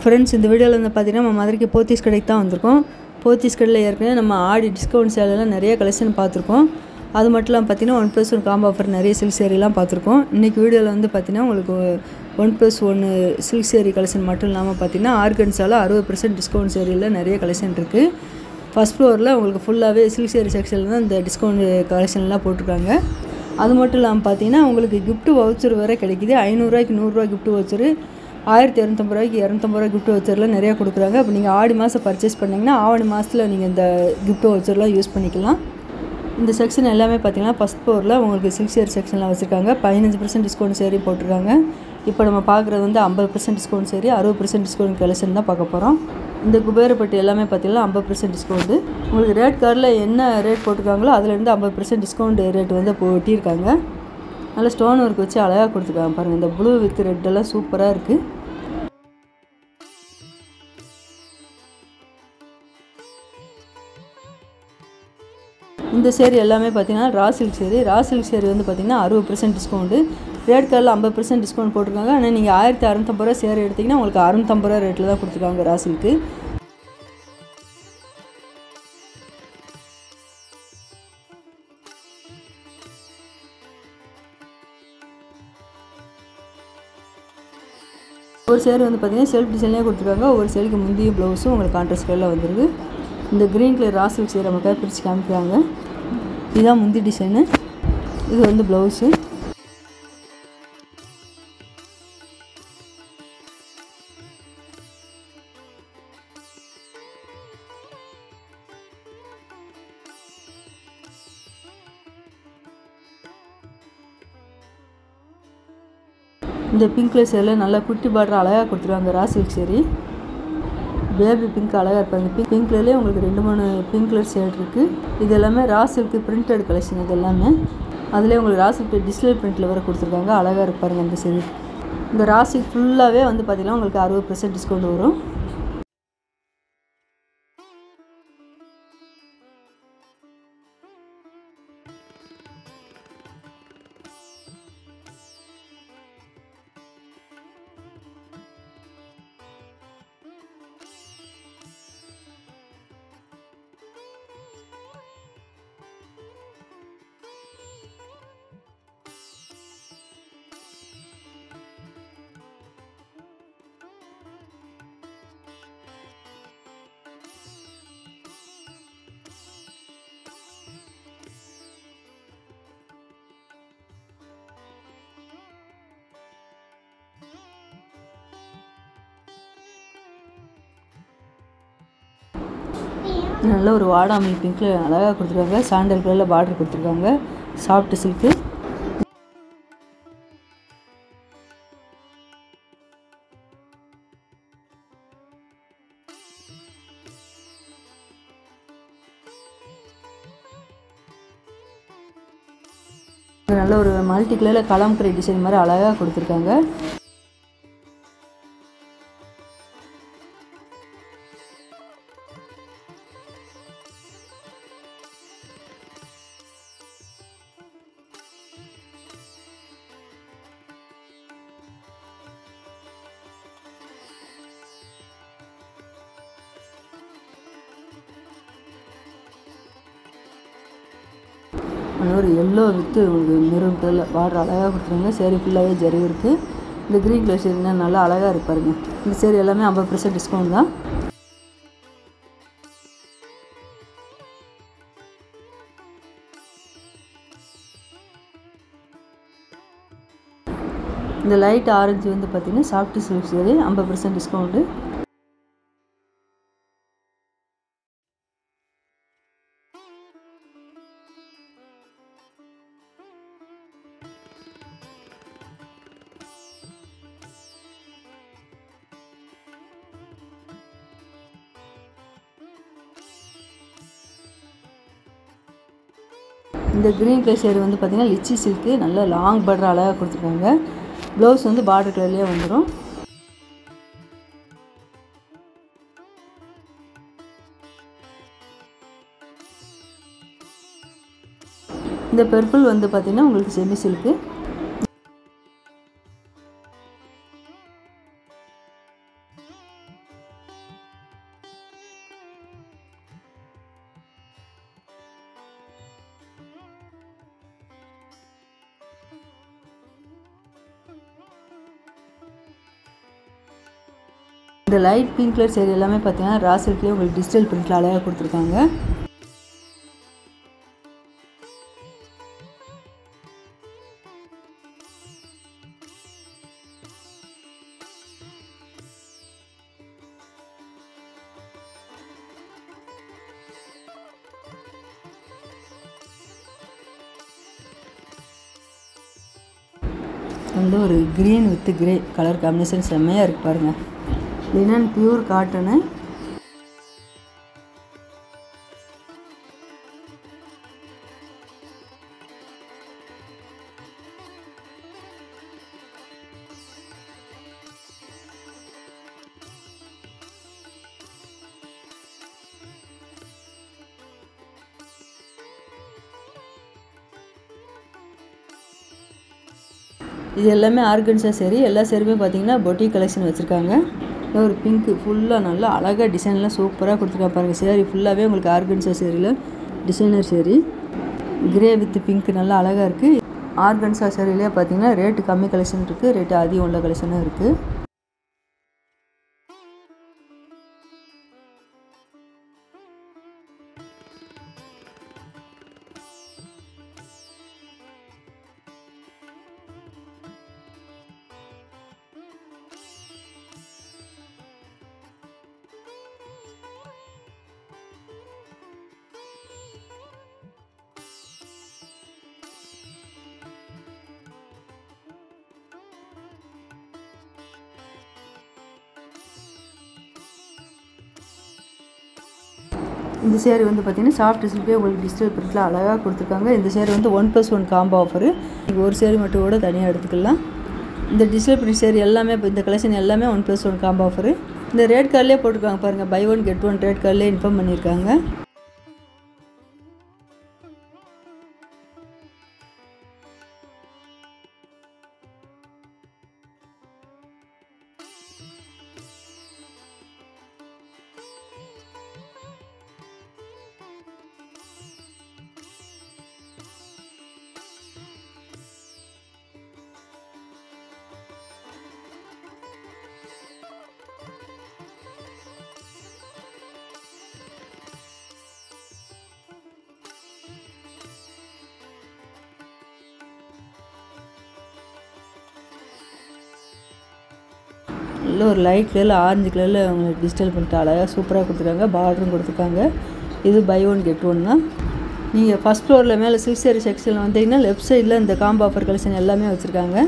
Friends, இந்த வீடியோவில் வந்து பார்த்தீங்கன்னா நம்ம மதுரைக்கு போத்தீஸ் கடைக்கு தான் வந்திருக்கோம். போத்தீஸ் கடையில் ஏற்கனவே நம்ம ஆடி டிஸ்கவுண்ட் சேலெல்லாம் நிறைய கலெக்ஷன் பார்த்துருக்கோம். அது மட்டும் இல்லாமல் பார்த்தீங்கன்னா 1+1 காம்போ ஆஃபர் நிறைய சில்க் சேரீலாம் பார்த்துருக்கோம். இன்றைக்கி வீடியோவில் வந்து பார்த்தீங்கன்னா உங்களுக்கு 1+1 சில்க் சேரீ கலெக்ஷன் மட்டும் இல்லாமல் பார்த்தீங்கன்னா ஆர்கன்ஸால் 60% டிஸ்கவுண்ட் சேரீயில் நிறைய கலெக்ஷன் இருக்குது. ஃபஸ்ட் ஃப்ளோரில் உங்களுக்கு ஃபுல்லாகவே சில்க் சேரீ செக்ஷனில் தான் இந்த டிஸ்கவுண்ட் கலெக்ஷன்லாம் போட்டிருக்காங்க. அது மட்டும் இல்லாமல் பார்த்தீங்கன்னா உங்களுக்கு கிஃப்ட் வவுச்சர் வேறு கிடைக்கிது. 500 ரூபாய்க்கு 100 ரூபா கிஃப்ட் வவுச்சரு, 1250 ரூபாய்க்கு 250 ரூபா கிஃப்ட் வவுச்சர்லாம் நிறையா கொடுக்குறாங்க. அப்போ நீங்கள் ஆடி மாதம் பர்ச்சேஸ் பண்ணிங்கன்னா ஆவணி மாதத்தில் நீங்கள் இந்த கிஃப்ட் வவுச்சர்லாம் யூஸ் பண்ணிக்கலாம். இந்த செக்ஷன் எல்லாமே பார்த்தீங்கன்னா ஃபஸ்ட் ஃப்ளோரில் உங்களுக்கு சில்க் சேரீ செக்ஷனில் வச்சுருக்காங்க. 15% டிஸ்கவுண்ட் சேரீ போட்டிருக்காங்க. இப்போ நம்ம பார்க்குறது வந்து 50% டிஸ்கவுண்ட் சேரீ, 60% டிஸ்கவுண்ட் கலெக்ஷன் தான் பார்க்க போகிறோம். இந்த குபேரப்பட்டி எல்லாமே பார்த்தீங்கன்னா 50% டிஸ்கவுண்ட்டு. உங்களுக்கு ரேட் கார்டில் என்ன ரேட் போட்டிருக்காங்களோ அதுலேருந்து 50% டிஸ்கவுண்ட் ரேட் வந்து ஒட்டியிருக்காங்க. நல்லா ஸ்டோன் ஒர்க் வச்சு அழகாக கொடுத்துருக்காங்க பாருங்கள். இந்த ப்ளூ வித் ரெட்டெல்லாம் சூப்பராக இருக்குது. இந்த சேரீ எல்லாமே பார்த்தீங்கன்னா raw silk sari. Raw silk sari வந்து பார்த்தீங்கன்னா 60% டிஸ்கவுண்ட்டு. ரேட் கார்டில் 50% டிஸ்கவுண்ட் போட்டிருக்காங்க. ஆனால் நீங்கள் 1650 ரூபா சேரீ எடுத்திங்கன்னா உங்களுக்கு 650 ரூபா ரேட்டில் தான் கொடுத்துருக்காங்க ரா சில்க்கு. ஒரு சேரீ வந்து பார்த்தீங்கன்னா செல்ஃப் டிசைன்லேயே கொடுத்துருக்காங்க. ஒரு சேரீக்கு முந்தைய ப்ளவுஸும் உங்களுக்கு கான்ட்ராஸ்ட் கலரில் வந்துருக்கு. இந்த green colour raw silk sari நமக்காக பிரித்து காமிக்கிறாங்க. இதுதான் முந்தி டிசைனு, இது வந்து ப்ளவுஸு. இந்த பிங்க் கலர் சேரில் நல்லா குட்டி பார்டர் அழகாக கொடுத்துருவாங்க. Raw silk sari baby pink அழகாக இருப்பாங்க. பிங்க் கலர்லேயே உங்களுக்கு 2-3 பிங்க் கலர் ஷேட் இருக்குது. இது எல்லாமே ரா சில்க் பிரிண்டட் கலெக்ஷன். இது எல்லாமே அதிலே உங்களுக்கு ரா சில்க் டிஜிட்டல் பிரிண்டில் வேறு கொடுத்துருக்காங்க. அழகாக இருப்பாருங்க இந்த சேரீ. இந்த ரா சில்க் ஃபுல்லாகவே வந்து பார்த்திங்கன்னா உங்களுக்கு 60% டிஸ்கவுண்ட் வரும். நல்ல ஒரு வாடாமல்லி பிங்க்கில் அழகாக கொடுத்துருக்காங்க. சாண்டல் கலரில் பார்டர் கொடுத்துருக்காங்க. Soft silk. நல்ல ஒரு மல்டி கலரில் கலம்கரை டிசைன் மாதிரி அழகாக கொடுத்துருக்காங்க. ஒரு எல்லோ வித்து உங்களுக்கு மெரூன் கலரில் பார்டர் அழகாக கொடுத்துருங்க. சேரீ ஃபுல்லாகவே ஜரி இருக்குது. இந்த க்ரீன் கலர் சேரீனா நல்லா அழகாக இருப்பாருங்க. இந்த சேரீ எல்லாமே 50% டிஸ்கவுண்ட் தான். இந்த லைட் ஆரஞ்சு வந்து பார்த்திங்கன்னா சாஃப்ட் சில்க் சேரீ 50% டிஸ்கவுண்ட்டு. இந்த க்ரீன் கலர் சேரீ வந்து பார்த்திங்கன்னா லிச்சி சில்க்கு. நல்ல லாங் பார்டர் அழகாக கொடுத்துருக்காங்க. ப்ளவுஸ் வந்து பார்டர் கலர்லேயே வந்துடும். இந்த பர்பிள் வந்து பார்த்திங்கன்னா உங்களுக்கு செமி சில்க்கு. இந்த லைட் பிங்க் கலர் சேரீ எல்லாமே பார்த்தீங்கன்னா ரா சில்க்லேயே உங்களுக்கு டிஜிட்டல் பிரிண்டில் அழகாக கொடுத்துருக்காங்க. வந்து ஒரு green with grey colour combination செம்மையாக இருக்குது பாருங்கள். Linen pure cotton. இது எல்லாமே ஆர்கன்ஸா சேரீ. எல்லா சேரீயுமே பார்த்தீங்கன்னா பொட்டிக் கலெக்ஷன் வச்சுருக்காங்க. ஒரு பிங்க்கு ஃபுல்லாக நல்லா அழகாக டிசைன்லாம் சூப்பராக கொடுத்துருக்காங்க பாருங்கள். சேரீ ஃபுல்லாகவே உங்களுக்கு ஆர்கன்ஸா சேரீயில் designer sari. Grey with pink நல்லா அழகாக இருக்குது. ஆர்கன்ஸா சேரீலேயே பார்த்தீங்கன்னா ரேட்டு கம்மி கலெக்ஷன் இருக்குது, ரேட்டு அதிகம் உள்ள கலெக்ஷனும் இருக்குது. இந்த சேரீ வந்து பார்த்தீங்கன்னா சாஃப்ட் சில்கே உங்களுக்கு டிஜிட்டல் பிரிண்டில் அழகாக கொடுத்துருக்காங்க. இந்த சேரீ வந்து 1+1 காம்போ ஆஃபரு. நீங்கள் ஒரு சேரீ மட்டும் கூட தனியாக எடுத்துக்கலாம். இந்த டிஜிட்டல் பிரிண்ட் சேரீ எல்லாமே இப்போ இந்த கலெக்ஷன் எல்லாமே 1+1 காம்போ ஆஃபரு. இந்த ரேட் கார்ட்லேயே போட்டிருக்காங்க பாருங்கள். பை 1 கெட் 1 ரேட் கார்ட்லேயே இன்ஃபார்ம் பண்ணியிருக்காங்க. நல்ல ஒரு லைட் கலரில் ஆரஞ்சு கலரில் உங்களுக்கு டிஜிட்டல் பிரிண்ட் அழகாக சூப்பராக கொடுத்துருக்காங்க. பார்டரும் கொடுத்துருக்காங்க. இது பை 1 கெட் 1 தான். நீங்கள் ஃபஸ்ட் ஃப்ளோரில் மேலே சில்க் சேரீ செக்ஷனில் வந்தீங்கன்னா லெஃப்ட் சைடில் இந்த காம்போ ஆஃபர் கலெக்ஷன் எல்லாமே வச்சுருக்காங்க.